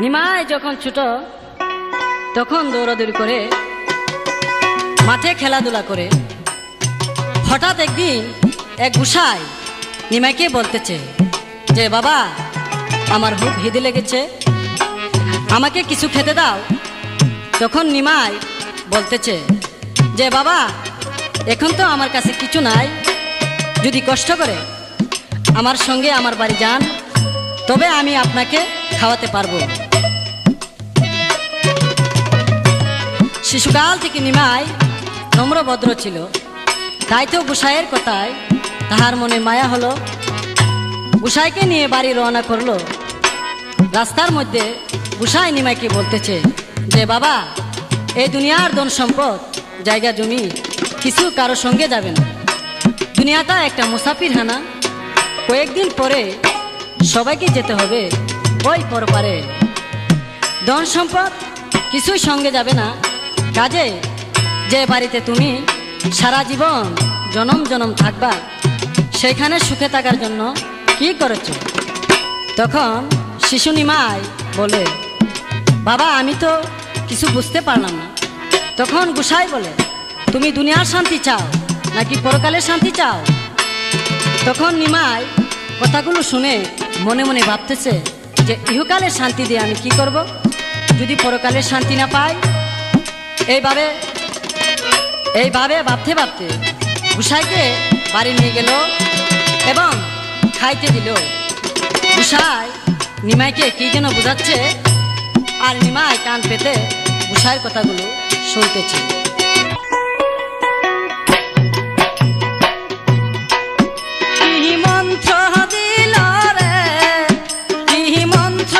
নিমাই যখন ছোট তখন দৌড়াদৌড়ি করে মাঠে খেলাধুলা করে হঠাৎ একদিন এক গুসাই নিমাইকে বলতেছে যে বাবা আমার খুব খিদে লেগেছে, আমাকে কিছু খেতে দাও। তখন নিমাই বলতেছে যে বাবা এখন তো আমার কাছে কিছু নাই, যদি কষ্ট করে আমার সঙ্গে আমার বাড়ি যান তবে আমি আপনাকে খাওয়াতে পারবো। শিশুকাল থেকে নিমাই নম্রভদ্র ছিল, তাই তো গুসাইয়ের কথায় তাহার মনে মায়া হলো। গুসাইকে নিয়ে বাড়ি রওনা করলো। রাস্তার মধ্যে গুসাই নিমাইকে বলতেছে যে বাবা এই দুনিয়ার ধন সম্পদ জায়গা জমি কিছু কারো সঙ্গে যাবে না, দুনিয়াটা একটা মুসাফিরখানা, কয়েকদিন পরে সবাইকে যেতে হবে ওই পরপারে। ধন সম্পদ কিছুই সঙ্গে যাবে না, কাজে যে বাড়িতে তুমি সারা জীবন জনম জনম থাকবা সেখানে সুখে থাকার জন্য কি করেছ? তখন শিশু নিমাই বলে বাবা আমি তো কিছু বুঝতে পারলাম না। তখন গুসাই বলে তুমি দুনিয়ার শান্তি চাও নাকি পরকালের শান্তি চাও? তখন নিমাই কথাগুলো শুনে মনে মনে ভাবতেছে যে ইহকালের শান্তি দিয়ে আমি কি করব যদি পরকালের শান্তি না পাই। এইভাবে ভাবতে ভাবতে গুসাইকে বাড়ি নিয়ে গেল এবং খাইতে দিল। গুসাই নিমাইকে কি যেন বোঝাচ্ছে আর নিমাই কান পেতে গুসাইয়ের কথাগুলো শুনতেছে। কি মন্ত্র দিল রে, কি মন্ত্র